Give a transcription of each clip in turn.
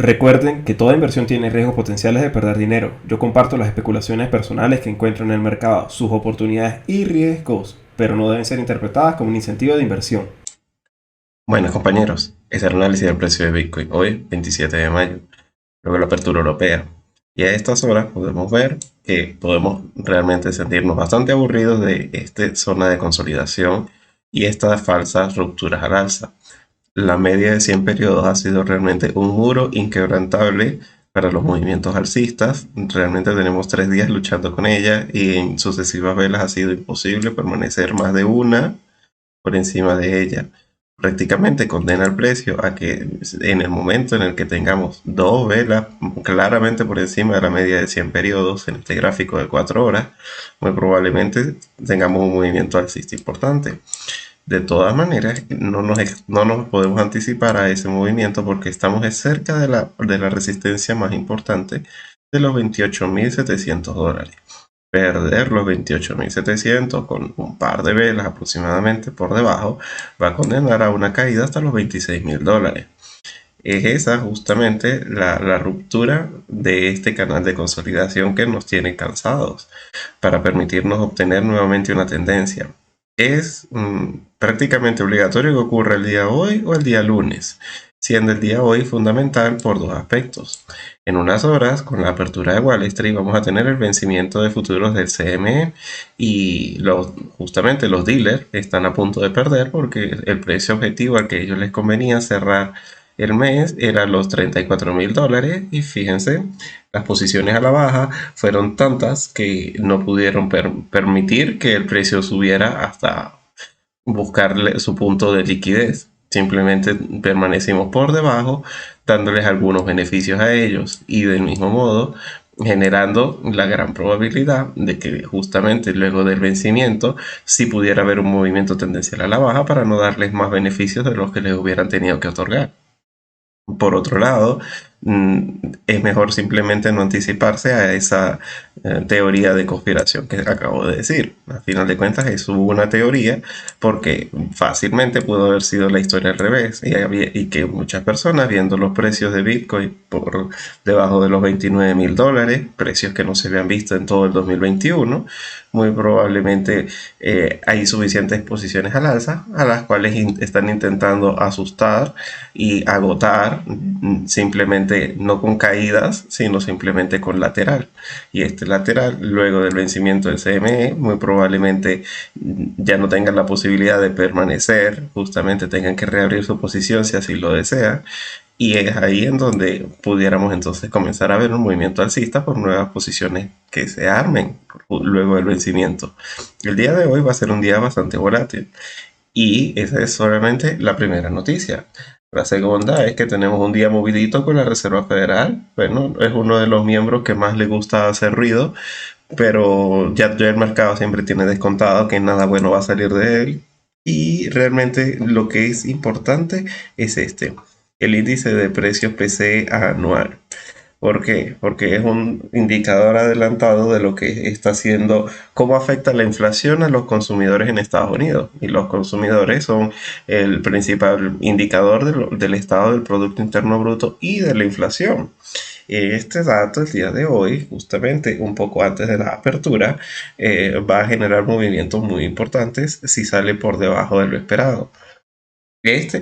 Recuerden que toda inversión tiene riesgos potenciales de perder dinero. Yo comparto las especulaciones personales que encuentro en el mercado, sus oportunidades y riesgos, pero no deben ser interpretadas como un incentivo de inversión. Bueno, compañeros, este es el análisis del precio de Bitcoin hoy, 27 de mayo, luego la apertura europea. Y a estas horas podemos ver que podemos realmente sentirnos bastante aburridos de esta zona de consolidación y estas falsas rupturas al alza. La media de 100 periodos ha sido realmente un muro inquebrantable para los movimientos alcistas. Realmente tenemos 3 días luchando con ella y en sucesivas velas ha sido imposible permanecer más de una por encima de ella. Prácticamente condena el precio a que en el momento en el que tengamos dos velas claramente por encima de la media de 100 periodos en este gráfico de 4 horas, muy probablemente tengamos un movimiento alcista importante. De todas maneras, no nos podemos anticipar a ese movimiento porque estamos cerca de la resistencia más importante de los $28.700. Perder los 28.700 con un par de velas aproximadamente por debajo va a condenar a una caída hasta los $26.000. Es esa justamente la ruptura de este canal de consolidación que nos tiene cansados para permitirnos obtener nuevamente una tendencia. Es prácticamente obligatorio que ocurra el día hoy o el día lunes, siendo el día hoy fundamental por dos aspectos. En unas horas, con la apertura de Wall Street, vamos a tener el vencimiento de futuros del CME y justamente los dealers están a punto de perder porque el precio objetivo al que ellos les convenía cerrar el mes era los $34.000 y fíjense, las posiciones a la baja fueron tantas que no pudieron permitir que el precio subiera hasta buscarle su punto de liquidez. Simplemente permanecimos por debajo, dándoles algunos beneficios a ellos y del mismo modo generando la gran probabilidad de que justamente luego del vencimiento sí pudiera haber un movimiento tendencial a la baja para no darles más beneficios de los que les hubieran tenido que otorgar. Por otro lado, es mejor simplemente no anticiparse a esa teoría de conspiración que acabo de decir. A final de cuentas, es una teoría porque fácilmente pudo haber sido la historia al revés y que muchas personas viendo los precios de Bitcoin por debajo de los $29.000, precios que no se habían visto en todo el 2021, muy probablemente hay suficientes posiciones al alza a las cuales están intentando asustar y agotar simplemente no con caídas, sino simplemente con lateral. Y este lateral, luego del vencimiento del CME, muy probablemente ya no tengan la posibilidad de permanecer, justamente tengan que reabrir su posición si así lo desean. Y es ahí en donde pudiéramos entonces comenzar a ver un movimiento alcista por nuevas posiciones que se armen luego del vencimiento. El día de hoy va a ser un día bastante volátil. Y esa es solamente la primera noticia. La segunda es que tenemos un día movidito con la Reserva Federal. Bueno, es uno de los miembros que más le gusta hacer ruido, pero ya el mercado siempre tiene descontado que nada bueno va a salir de él. Y realmente lo que es importante es el índice de precios PCE anual. ¿Por qué? Porque es un indicador adelantado de lo que está haciendo, cómo afecta la inflación a los consumidores en Estados Unidos. Y los consumidores son el principal indicador del estado del Producto Interno Bruto y de la inflación. Este dato el día de hoy, justamente un poco antes de la apertura, va a generar movimientos muy importantes si sale por debajo de lo esperado. Esto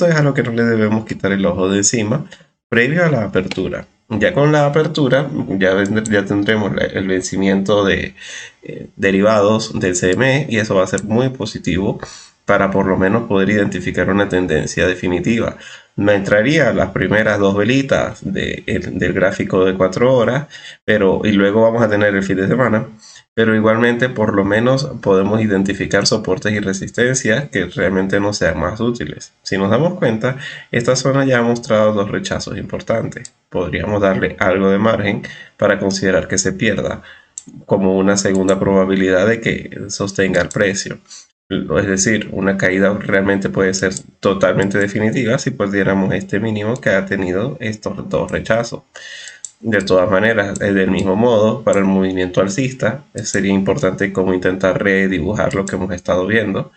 es a lo que no le debemos quitar el ojo de encima previo a la apertura. Ya con la apertura ya tendremos el vencimiento de derivados del CME y eso va a ser muy positivo para por lo menos poder identificar una tendencia definitiva. No entraría las primeras dos velitas del gráfico de 4 horas, y luego vamos a tener el fin de semana, pero igualmente por lo menos podemos identificar soportes y resistencias que realmente no sean más útiles. Si nos damos cuenta, esta zona ya ha mostrado dos rechazos importantes. Podríamos darle algo de margen para considerar que se pierda como una segunda probabilidad de que sostenga el precio. Es decir, una caída realmente puede ser totalmente definitiva si perdiéramos este mínimo que ha tenido estos dos rechazos. De todas maneras, del mismo modo, para el movimiento alcista, sería importante como intentar redibujar lo que hemos estado viendo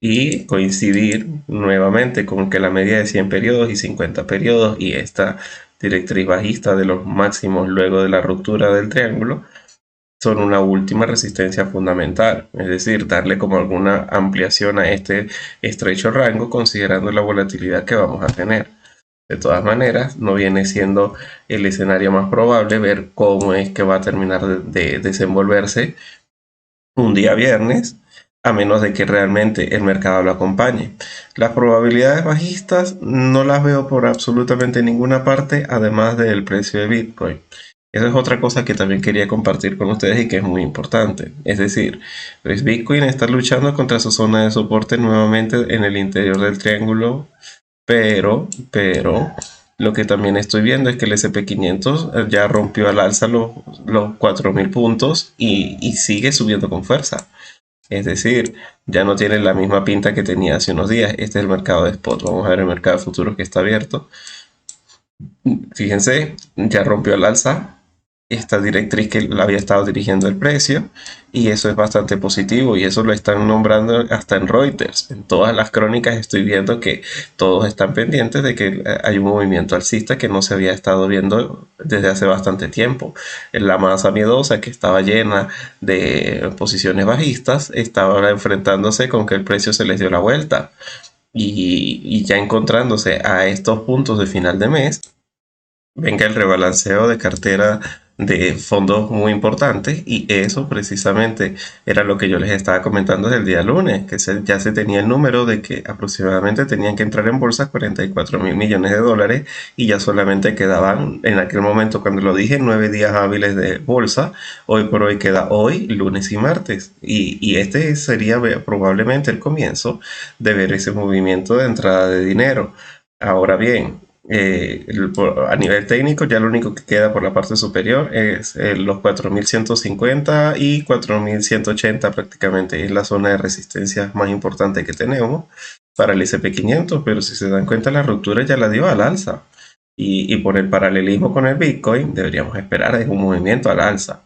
y coincidir nuevamente con que la media de 100 periodos y 50 periodos y esta directriz bajista de los máximos luego de la ruptura del triángulo, son una última resistencia fundamental, es decir, darle como alguna ampliación a este estrecho rango considerando la volatilidad que vamos a tener. De todas maneras, no viene siendo el escenario más probable ver cómo es que va a terminar de desenvolverse un día viernes, a menos de que realmente el mercado lo acompañe. Las probabilidades bajistas no las veo por absolutamente ninguna parte, además del precio de Bitcoin. Eso es otra cosa que también quería compartir con ustedes y que es muy importante. Es decir, pues Bitcoin está luchando contra su zona de soporte nuevamente en el interior del triángulo, pero lo que también estoy viendo es que el SP500 ya rompió al alza los 4.000 puntos y sigue subiendo con fuerza. Es decir, ya no tiene la misma pinta que tenía hace unos días. Este es el mercado de spot. Vamos a ver el mercado de futuros que está abierto. Fíjense, ya rompió al alza esta directriz que la había estado dirigiendo el precio, y eso es bastante positivo, y eso lo están nombrando hasta en Reuters. En todas las crónicas estoy viendo que todos están pendientes de que hay un movimiento alcista que no se había estado viendo desde hace bastante tiempo. La masa miedosa, que estaba llena de posiciones bajistas, estaba ahora enfrentándose con que el precio se les dio la vuelta, y ya encontrándose a estos puntos de final de mes, venga el rebalanceo de cartera de fondos muy importantes, y eso precisamente era lo que yo les estaba comentando desde el día lunes, que ya se tenía el número de que aproximadamente tenían que entrar en bolsa 44.000 millones de dólares, y ya solamente quedaban en aquel momento, cuando lo dije, 9 días hábiles de bolsa. Hoy por hoy queda hoy, lunes y martes, y este sería probablemente el comienzo de ver ese movimiento de entrada de dinero. Ahora bien, a nivel técnico, ya lo único que queda por la parte superior es los 4.150 y 4.180, prácticamente es la zona de resistencia más importante que tenemos para el SP500, pero si se dan cuenta, la ruptura ya la dio al alza, y por el paralelismo con el Bitcoin deberíamos esperar un movimiento al alza.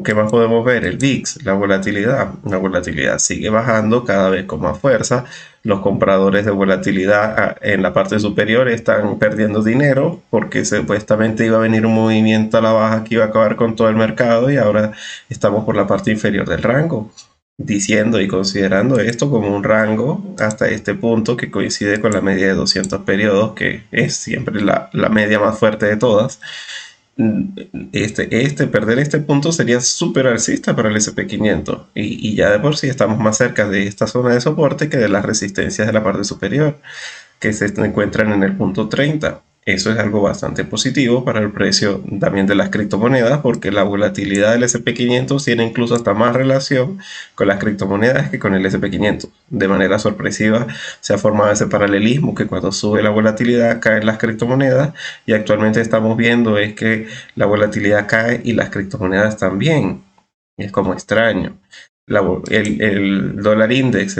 ¿Qué más podemos ver? El VIX, la volatilidad. La volatilidad sigue bajando cada vez con más fuerza. Los compradores de volatilidad en la parte superior están perdiendo dinero porque supuestamente iba a venir un movimiento a la baja que iba a acabar con todo el mercado, y ahora estamos por la parte inferior del rango, diciendo y considerando esto como un rango hasta este punto que coincide con la media de 200 periodos, que es siempre la media más fuerte de todas. Perder este punto sería súper alcista para el SP500, y ya de por sí estamos más cerca de esta zona de soporte que de las resistencias de la parte superior, que se encuentran en el punto 30. Eso es algo bastante positivo para el precio también de las criptomonedas, porque la volatilidad del SP500 tiene incluso hasta más relación con las criptomonedas que con el SP500. De manera sorpresiva se ha formado ese paralelismo, que cuando sube la volatilidad caen las criptomonedas, y actualmente estamos viendo es que la volatilidad cae y las criptomonedas también. Es como extraño. El dólar index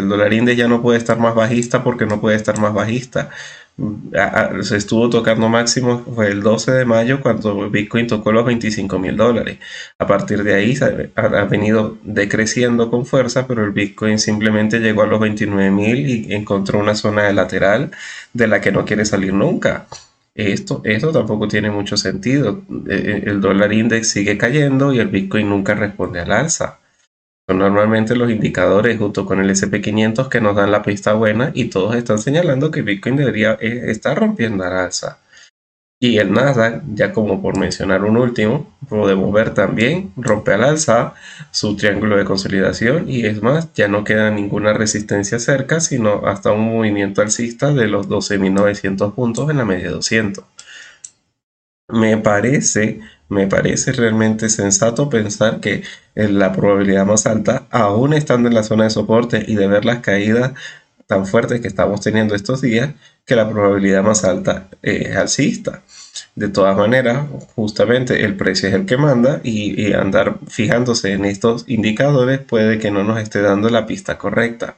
ya no puede estar más bajista porque no puede estar más bajista. Se estuvo tocando máximo, fue el 12 de mayo cuando Bitcoin tocó los $25.000. A partir de ahí ha venido decreciendo con fuerza, pero el Bitcoin simplemente llegó a los 29.000 y encontró una zona de lateral de la que no quiere salir nunca. Esto tampoco tiene mucho sentido. El dólar index sigue cayendo y el Bitcoin nunca responde al alza. Son normalmente los indicadores junto con el SP500 que nos dan la pista buena, y todos están señalando que Bitcoin debería estar rompiendo al alza. Y el Nasdaq, ya como por mencionar un último, podemos ver también rompe al alza su triángulo de consolidación, y es más, ya no queda ninguna resistencia cerca, sino hasta un movimiento alcista de los 12.900 puntos en la media de 200. Me parece realmente sensato pensar que la probabilidad más alta, aún estando en la zona de soporte y de ver las caídas tan fuertes que estamos teniendo estos días, que la probabilidad más alta es alcista. De todas maneras, justamente el precio es el que manda, y andar fijándose en estos indicadores puede que no nos esté dando la pista correcta.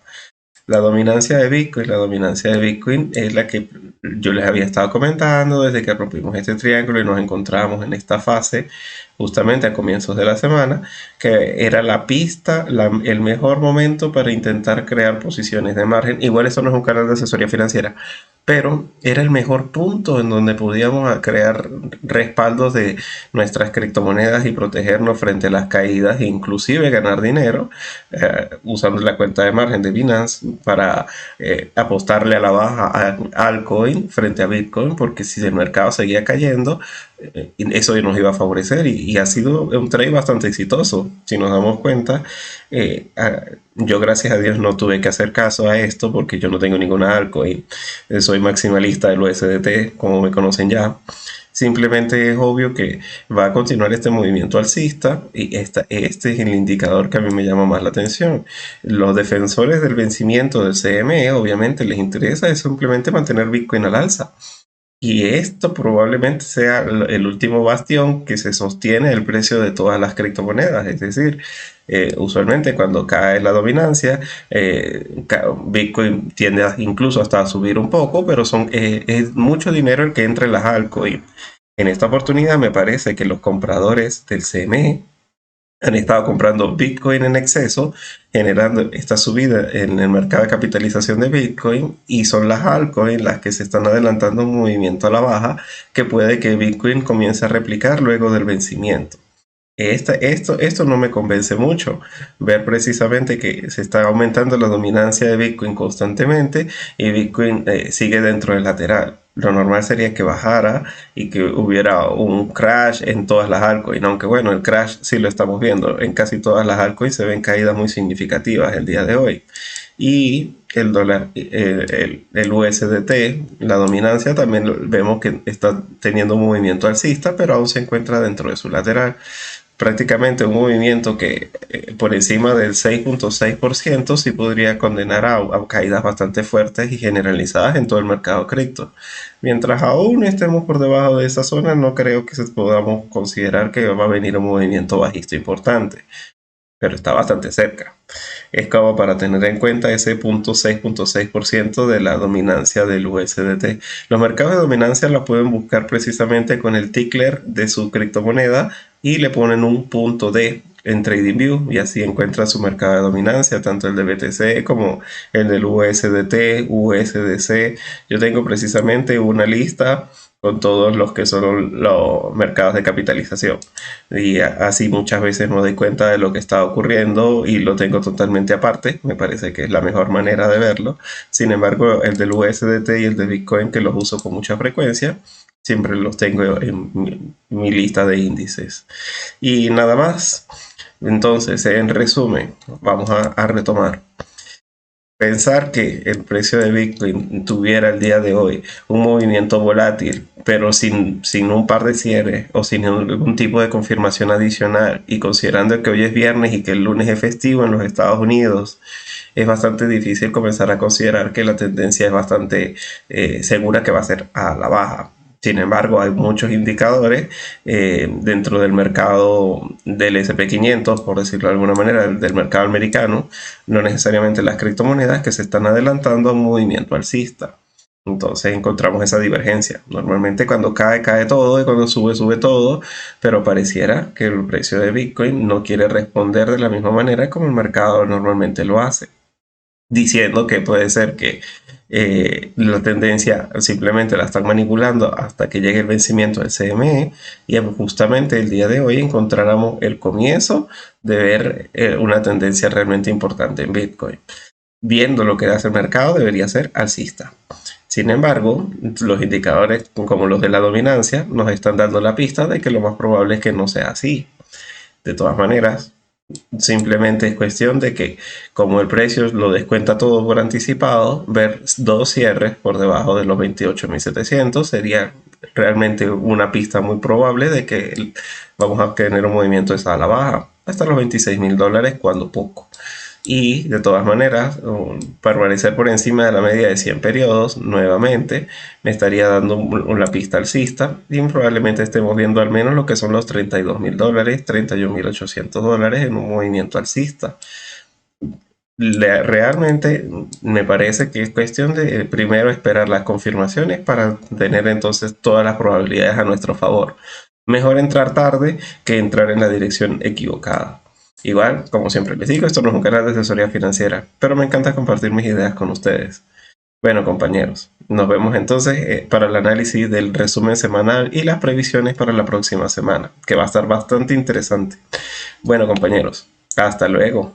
La dominancia de Bitcoin es la que yo les había estado comentando desde que rompimos este triángulo y nos encontramos en esta fase justamente a comienzos de la semana, que era la pista, el mejor momento para intentar crear posiciones de margen. Igual esto no es un canal de asesoría financiera, pero era el mejor punto en donde podíamos crear respaldos de nuestras criptomonedas y protegernos frente a las caídas e inclusive ganar dinero usando la cuenta de margen de Binance para apostarle a la baja a altcoin frente a Bitcoin, porque si el mercado seguía cayendo, eso nos iba a favorecer y ha sido un trade bastante exitoso. Si nos damos cuenta, yo gracias a Dios no tuve que hacer caso a esto porque yo no tengo ninguna altcoin. Soy maximalista del USDT, como me conocen ya. Simplemente es obvio que va a continuar este movimiento alcista y este es el indicador que a mí me llama más la atención. Los defensores del vencimiento del CME obviamente les interesa es simplemente mantener Bitcoin al alza. Y esto probablemente sea el último bastión que se sostiene el precio de todas las criptomonedas. Es decir, usualmente cuando cae la dominancia, Bitcoin tiende incluso hasta a subir un poco, pero es mucho dinero el que entra en las altcoins. En esta oportunidad me parece que los compradores del CME han estado comprando Bitcoin en exceso, generando esta subida en el mercado de capitalización de Bitcoin, y son las altcoins las que se están adelantando un movimiento a la baja que puede que Bitcoin comience a replicar luego del vencimiento. Esto no me convence mucho, ver precisamente que se está aumentando la dominancia de Bitcoin constantemente y Bitcoin sigue dentro del lateral. Lo normal sería que bajara y que hubiera un crash en todas las altcoins, aunque bueno, el crash sí lo estamos viendo, en casi todas las altcoins se ven caídas muy significativas el día de hoy. Y el dólar, el USDT, la dominancia también vemos que está teniendo un movimiento alcista, pero aún se encuentra dentro de su lateral. Prácticamente un movimiento que por encima del 6.6% sí podría condenar a caídas bastante fuertes y generalizadas en todo el mercado cripto. Mientras aún estemos por debajo de esa zona, no creo que podamos considerar que va a venir un movimiento bajista importante, pero está bastante cerca. Es como para tener en cuenta ese 6.6% de la dominancia del USDT. Los mercados de dominancia la pueden buscar precisamente con el tickler de su criptomoneda y le ponen un punto D en TradingView y así encuentra su mercado de dominancia, tanto el de BTC como el del USDT, USDC. Yo tengo precisamente una lista con todos los que son los mercados de capitalización. Y así muchas veces me doy cuenta de lo que está ocurriendo y lo tengo totalmente aparte. Me parece que es la mejor manera de verlo. Sin embargo, el del USDT y el de Bitcoin, que los uso con mucha frecuencia, siempre los tengo en mi lista de índices. Y nada más. Entonces, en resumen, vamos a retomar. Pensar que el precio de Bitcoin tuviera el día de hoy un movimiento volátil, pero sin un par de cierres o sin algún tipo de confirmación adicional, y considerando que hoy es viernes y que el lunes es festivo en los Estados Unidos, es bastante difícil comenzar a considerar que la tendencia es bastante segura que va a ser a la baja. Sin embargo, hay muchos indicadores dentro del mercado del SP500, por decirlo de alguna manera, del mercado americano, no necesariamente las criptomonedas, que se están adelantando a un movimiento alcista. Entonces encontramos esa divergencia. Normalmente cuando cae, cae todo, y cuando sube, sube todo, pero pareciera que el precio de Bitcoin no quiere responder de la misma manera como el mercado normalmente lo hace, diciendo que puede ser que la tendencia simplemente la están manipulando hasta que llegue el vencimiento del CME, y justamente el día de hoy encontráramos el comienzo de ver una tendencia realmente importante en Bitcoin. Viendo lo que hace el mercado, debería ser alcista. Sin embargo, los indicadores como los de la dominancia nos están dando la pista de que lo más probable es que no sea así. De todas maneras, simplemente es cuestión de que, como el precio lo descuenta todo por anticipado, ver dos cierres por debajo de los 28.700 sería realmente una pista muy probable de que vamos a tener un movimiento a la baja hasta los $26.000 cuando poco. Y de todas maneras, permanecer por encima de la media de 100 periodos nuevamente me estaría dando una pista alcista, y probablemente estemos viendo al menos lo que son los $32.000, $31.800 en un movimiento alcista. Realmente me parece que es cuestión de primero esperar las confirmaciones para tener entonces todas las probabilidades a nuestro favor. Mejor entrar tarde que entrar en la dirección equivocada. Igual, como siempre les digo, esto no es un canal de asesoría financiera, pero me encanta compartir mis ideas con ustedes. Bueno, compañeros, nos vemos entonces para el análisis del resumen semanal y las previsiones para la próxima semana, que va a estar bastante interesante. Bueno, compañeros, hasta luego.